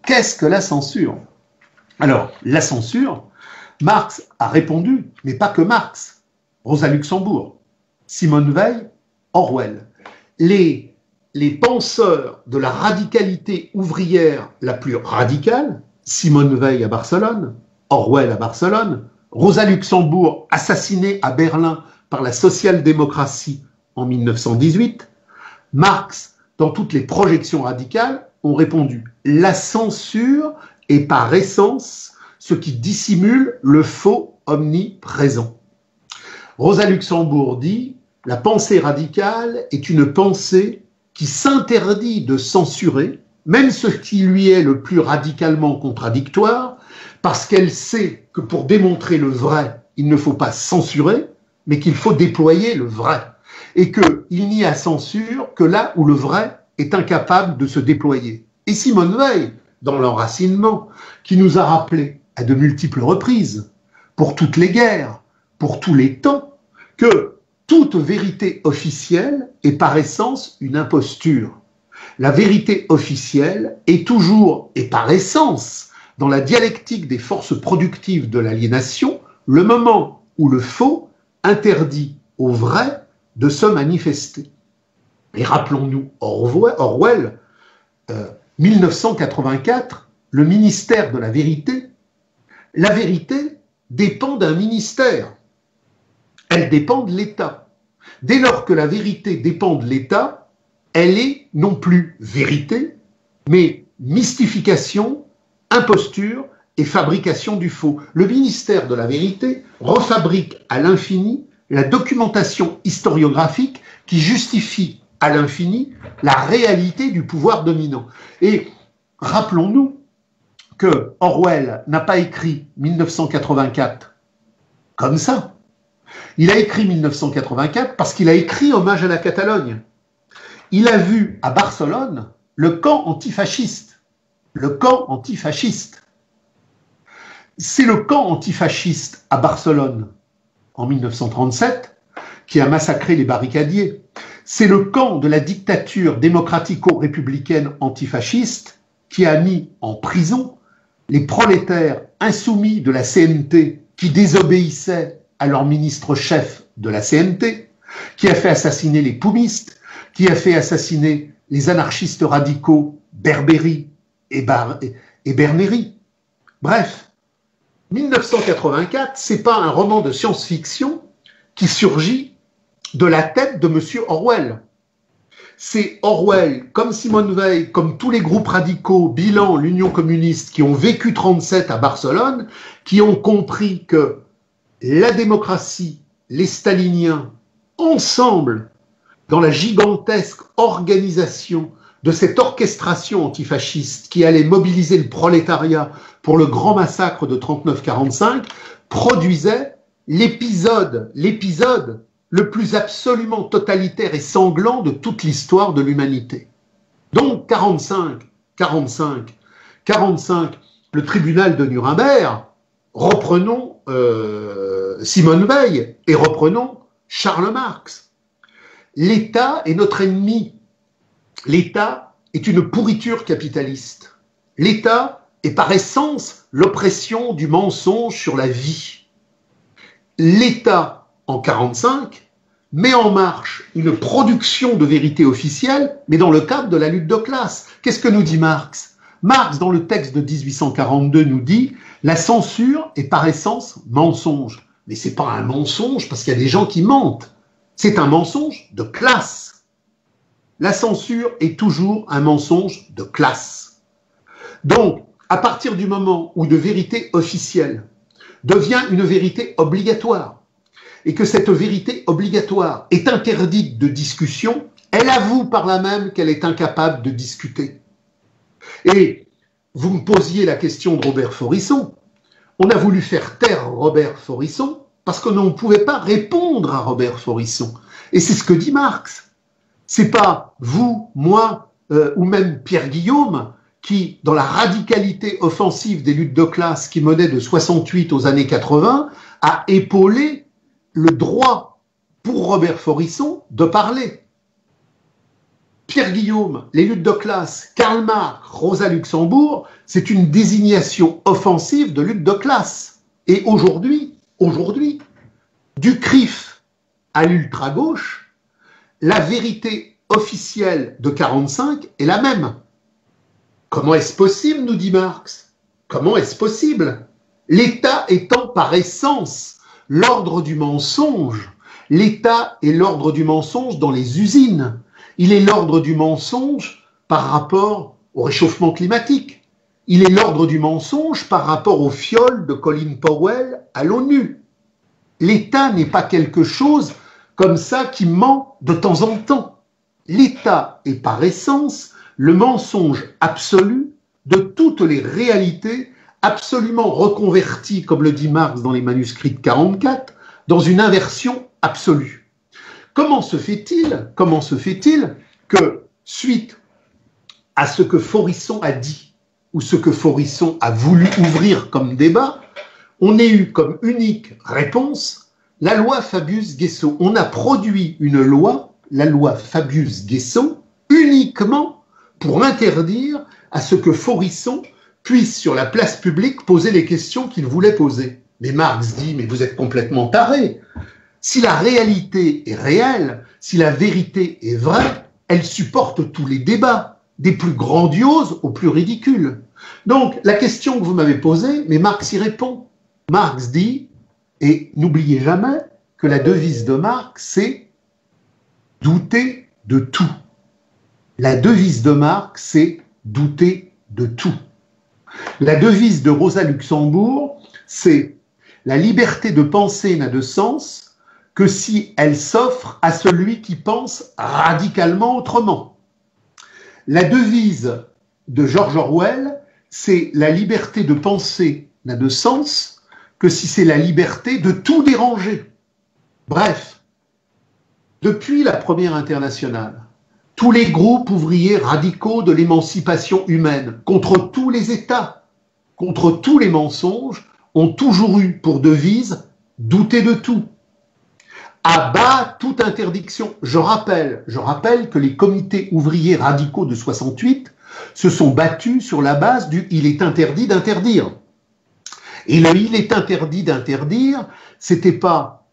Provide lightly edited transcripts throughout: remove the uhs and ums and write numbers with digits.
Qu'est-ce que la censure? Alors, la censure, Marx a répondu, mais pas que Marx, Rosa Luxembourg, Simone Veil, Orwell. Les penseurs de la radicalité ouvrière la plus radicale, Simone Veil à Barcelone, Orwell à Barcelone, Rosa Luxembourg assassinée à Berlin par la social-démocratie en 1918, Marx, dans toutes les projections radicales, ont répondu « La censure est par essence ce qui dissimule le faux omniprésent ». Rosa Luxembourg dit « La pensée radicale est une pensée qui s'interdit de censurer, même ce qui lui est le plus radicalement contradictoire, parce qu'elle sait que pour démontrer le vrai, il ne faut pas censurer, mais qu'il faut déployer le vrai, et qu'il n'y a censure que là où le vrai est incapable de se déployer. » Et Simone Veil, dans l'enracinement, qui nous a rappelé à de multiples reprises, pour toutes les guerres, pour tous les temps, que toute vérité officielle est par essence une imposture. La vérité officielle est toujours et par essence, dans la dialectique des forces productives de l'aliénation, le moment où le faux interdit au vrai de se manifester. Et rappelons-nous Orwell, 1984, le ministère de la vérité. La vérité dépend d'un ministère. Elle dépend de l'État. Dès lors que la vérité dépend de l'État, elle est non plus vérité, mais mystification, imposture et fabrication du faux. Le ministère de la vérité refabrique à l'infini la documentation historiographique qui justifie à l'infini la réalité du pouvoir dominant. Et rappelons-nous que Orwell n'a pas écrit 1984 comme ça. Il a écrit 1984 parce qu'il a écrit Hommage à la Catalogne. Il a vu à Barcelone le camp antifasciste. Le camp antifasciste. C'est le camp antifasciste à Barcelone en 1937 qui a massacré les barricadiers. C'est le camp de la dictature démocratico-républicaine antifasciste qui a mis en prison les prolétaires insoumis de la CNT qui désobéissaient à leur ministre-chef de la CNT, qui a fait assassiner les poumistes, qui a fait assassiner les anarchistes radicaux Berberi et Berneri. Bref, 1984, c'est pas un roman de science-fiction qui surgit de la tête de M. Orwell. C'est Orwell, comme Simone Veil, comme tous les groupes radicaux, Bilan, l'Union communiste, qui ont vécu 37 à Barcelone, qui ont compris que la démocratie, les staliniens, ensemble, dans la gigantesque organisation de cette orchestration antifasciste qui allait mobiliser le prolétariat pour le grand massacre de 39-45, produisait l'épisode le plus absolument totalitaire et sanglant de toute l'histoire de l'humanité. Donc 45, le tribunal de Nuremberg, reprenons Simone Veil et reprenons Karl Marx. L'État est notre ennemi. L'État est une pourriture capitaliste. L'État est par essence l'oppression du mensonge sur la vie. L'État, en 45, met en marche une production de vérité officielle, mais dans le cadre de la lutte de classe. Qu'est-ce que nous dit Marx? Marx, dans le texte de 1842, nous dit « La censure est par essence mensonge ». Mais ce n'est pas un mensonge parce qu'il y a des gens qui mentent. C'est un mensonge de classe. La censure est toujours un mensonge de classe. Donc, à partir du moment où de vérité officielle devient une vérité obligatoire, et que cette vérité obligatoire est interdite de discussion, elle avoue par là même qu'elle est incapable de discuter. Et vous me posiez la question de Robert Faurisson. On a voulu faire taire Robert Faurisson parce qu'on ne pouvait pas répondre à Robert Faurisson. Et c'est ce que dit Marx. C'est pas vous, moi, ou même Pierre Guillaume qui, dans la radicalité offensive des luttes de classe qui menaient de 68 aux années 80, a épaulé le droit pour Robert Faurisson de parler. Pierre Guillaume, les luttes de classe, Karl Marx, Rosa Luxembourg, c'est une désignation offensive de lutte de classe. Et aujourd'hui, du CRIF à l'ultra-gauche, la vérité officielle de 45 est la même. Comment est-ce possible, nous dit Marx? Comment est-ce possible? L'État étant par essence l'ordre du mensonge. L'État est l'ordre du mensonge dans les usines. Il est l'ordre du mensonge par rapport au réchauffement climatique. Il est l'ordre du mensonge par rapport au fiole de Colin Powell à l'ONU. L'État n'est pas quelque chose comme ça qui ment de temps en temps. L'État est par essence le mensonge absolu de toutes les réalités absolument reconverties, comme le dit Marx dans les manuscrits de 44, dans une inversion absolue. Comment se fait-il que, suite à ce que Faurisson a dit, ou ce que Faurisson a voulu ouvrir comme débat, on ait eu comme unique réponse la loi Fabius-Guessot. On a produit une loi, la loi Fabius-Guessot, uniquement pour interdire à ce que Faurisson puisse, sur la place publique, poser les questions qu'il voulait poser. Mais Marx dit, mais vous êtes complètement tarés. Si la réalité est réelle, si la vérité est vraie, elle supporte tous les débats, des plus grandioses aux plus ridicules. Donc, la question que vous m'avez posée, mais Marx y répond. Marx dit, et n'oubliez jamais que la devise de Marx, c'est douter de tout. La devise de Marx, c'est douter de tout. La devise de Rosa Luxembourg, c'est la liberté de penser n'a de sens que si elle s'offre à celui qui pense radicalement autrement. La devise de George Orwell, c'est la liberté de penser n'a de sens que si c'est la liberté de tout déranger. Bref, depuis la Première Internationale, tous les groupes ouvriers radicaux de l'émancipation humaine, contre tous les États, contre tous les mensonges, ont toujours eu pour devise « douter de tout ». À bas toute interdiction. Je rappelle que les comités ouvriers radicaux de 68 se sont battus sur la base du « il est interdit d'interdire ». Et le « il est interdit d'interdire », c'était pas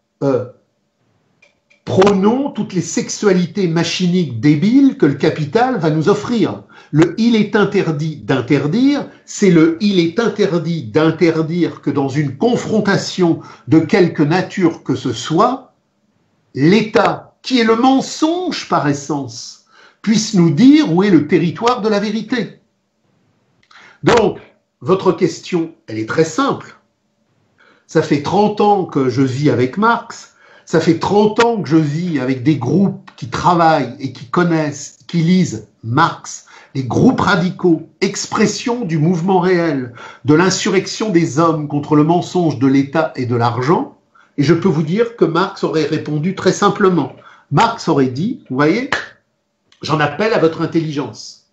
prônons toutes les sexualités machiniques débiles que le capital va nous offrir. Le « il est interdit d'interdire », c'est le « il est interdit d'interdire que dans une confrontation de quelque nature que ce soit, l'État, qui est le mensonge par essence, puisse nous dire où est le territoire de la vérité. Donc, votre question, elle est très simple. Ça fait 30 ans que je vis avec Marx, ça fait 30 ans que je vis avec des groupes qui travaillent et qui connaissent, qui lisent Marx, les groupes radicaux, expression du mouvement réel, de l'insurrection des hommes contre le mensonge de l'État et de l'argent, et je peux vous dire que Marx aurait répondu très simplement. Marx aurait dit, vous voyez, j'en appelle à votre intelligence.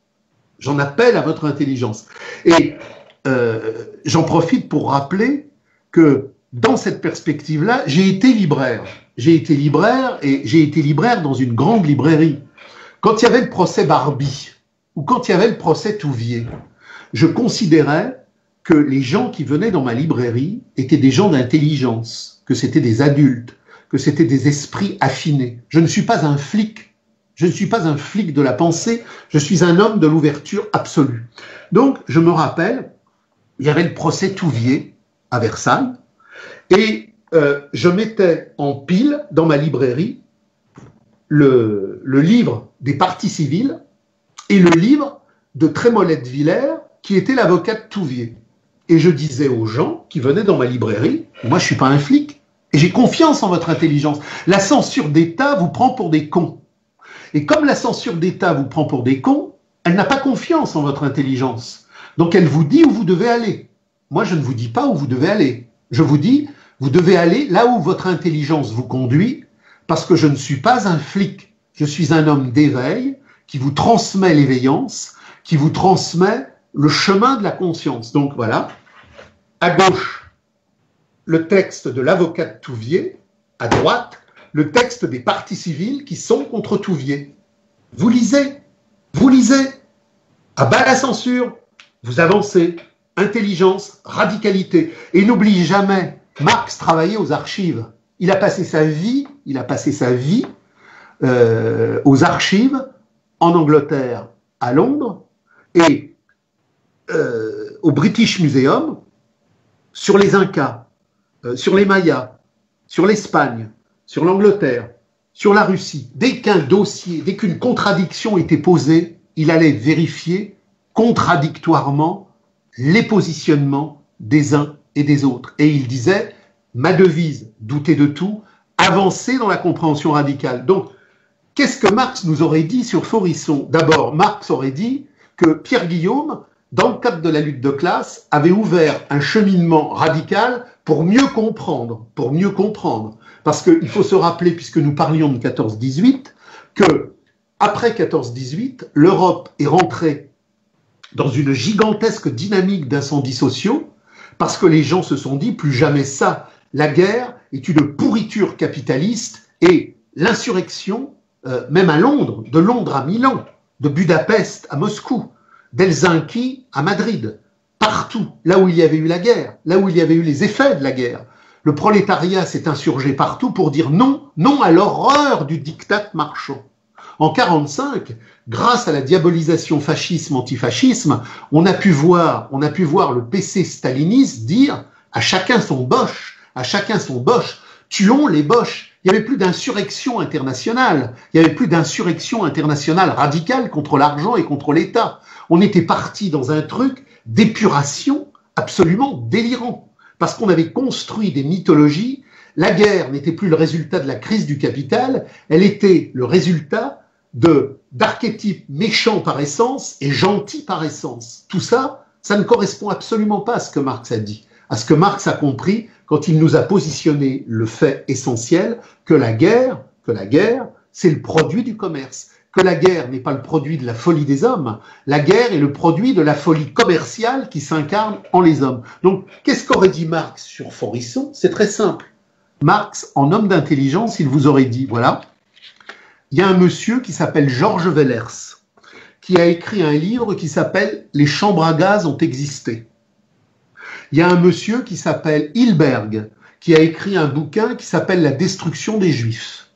J'en appelle à votre intelligence. Et j'en profite pour rappeler que dans cette perspective-là, j'ai été libraire. J'ai été libraire et j'ai été libraire dans une grande librairie. Quand il y avait le procès Barbie ou quand il y avait le procès Touvier, je considérais que les gens qui venaient dans ma librairie étaient des gens d'intelligence, que c'était des adultes, que c'était des esprits affinés. Je ne suis pas un flic. Je ne suis pas un flic de la pensée. Je suis un homme de l'ouverture absolue. Donc, je me rappelle, il y avait le procès Touvier à Versailles et je mettais en pile dans ma librairie le livre des partis civils et le livre de Trémollet de Villers qui était l'avocat de Touvier. Et je disais aux gens qui venaient dans ma librairie, moi je ne suis pas un flic et j'ai confiance en votre intelligence. La censure d'État vous prend pour des cons. Et comme la censure d'État vous prend pour des cons, elle n'a pas confiance en votre intelligence. Donc elle vous dit où vous devez aller. Moi je ne vous dis pas où vous devez aller. Je vous dis, vous devez aller là où votre intelligence vous conduit, parce que je ne suis pas un flic. Je suis un homme d'éveil qui vous transmet l'éveillance, qui vous transmet le chemin de la conscience. Donc voilà, à gauche, le texte de l'avocat de Touvier, à droite, le texte des partis civils qui sont contre Touvier. Vous lisez, Vous lisez, à bas la censure, vous avancez, intelligence, radicalité. Et n'oubliez jamais, Marx travaillait aux archives. Il a passé sa vie aux archives en Angleterre, à Londres, et au British Museum, sur les Incas, sur les Mayas, sur l'Espagne, sur l'Angleterre, sur la Russie. Dès qu'un dossier, dès qu'une contradiction était posée, il allait vérifier contradictoirement les positionnements des uns et des autres. Et il disait, ma devise, douter de tout, avancer dans la compréhension radicale. Donc, qu'est-ce que Marx nous aurait dit sur Faurisson? D'abord, Marx aurait dit que Pierre Guillaume, dans le cadre de la lutte de classe, avait ouvert un cheminement radical pour mieux comprendre. Parce qu'il faut se rappeler, puisque nous parlions de 14-18, que après 14-18, l'Europe est rentrée dans une gigantesque dynamique d'incendies sociaux, parce que les gens se sont dit, plus jamais ça, la guerre est une pourriture capitaliste, et l'insurrection, même à Londres, de Londres à Milan, de Budapest à Moscou, d'Helsinki à Madrid, partout, là où il y avait eu la guerre, là où il y avait eu les effets de la guerre, le prolétariat s'est insurgé partout pour dire non, non à l'horreur du diktat marchand. En 1945, grâce à la diabolisation fascisme-antifascisme, on a pu voir le PC staliniste dire à chacun son Boche, tuons les Boches. Il n'y avait plus d'insurrection internationale, radicale contre l'argent et contre l'État. On était parti dans un truc d'épuration absolument délirant, parce qu'on avait construit des mythologies. La guerre n'était plus le résultat de la crise du capital, elle était le résultat d'archétypes méchants par essence et gentils par essence. Tout ça, ça ne correspond absolument pas à ce que Marx a dit, à ce que Marx a compris quand il nous a positionné le fait essentiel que la guerre, c'est le produit du commerce, que la guerre n'est pas le produit de la folie des hommes, la guerre est le produit de la folie commerciale qui s'incarne en les hommes. Donc, qu'est-ce qu'aurait dit Marx sur Faurisson? C'est très simple. Marx, en homme d'intelligence, il vous aurait dit, voilà, il y a un monsieur qui s'appelle Georges Wellers, qui a écrit un livre qui s'appelle « Les chambres à gaz ont existé ». Il y a un monsieur qui s'appelle Hilberg, qui a écrit un bouquin qui s'appelle « La destruction des Juifs ».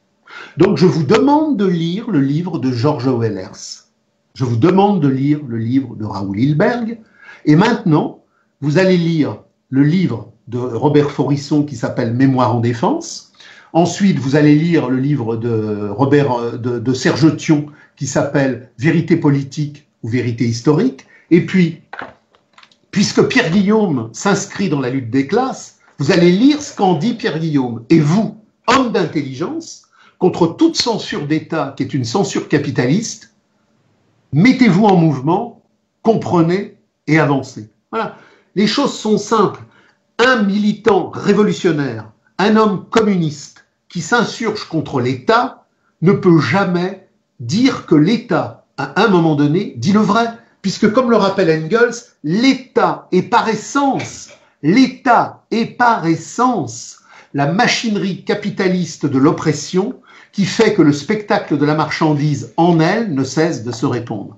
Donc je vous demande de lire le livre de Georges Wellers. Je vous demande de lire le livre de Raoul Hilberg. Et maintenant, vous allez lire le livre de Robert Faurisson qui s'appelle « Mémoire en défense ». Ensuite, vous allez lire le livre de Serge Thion qui s'appelle « Vérité politique ou vérité historique ». Et puis, puisque Pierre Guillaume s'inscrit dans la lutte des classes, vous allez lire ce qu'en dit Pierre Guillaume. Et vous, homme d'intelligence, contre toute censure d'État qui est une censure capitaliste, mettez-vous en mouvement, comprenez et avancez. Voilà. Les choses sont simples. Un militant révolutionnaire, un homme communiste qui s'insurge contre l'État ne peut jamais dire que l'État, à un moment donné, dit le vrai. Puisque, comme le rappelle Engels, l'État est par essence la machinerie capitaliste de l'oppression qui fait que le spectacle de la marchandise en elle ne cesse de se répandre.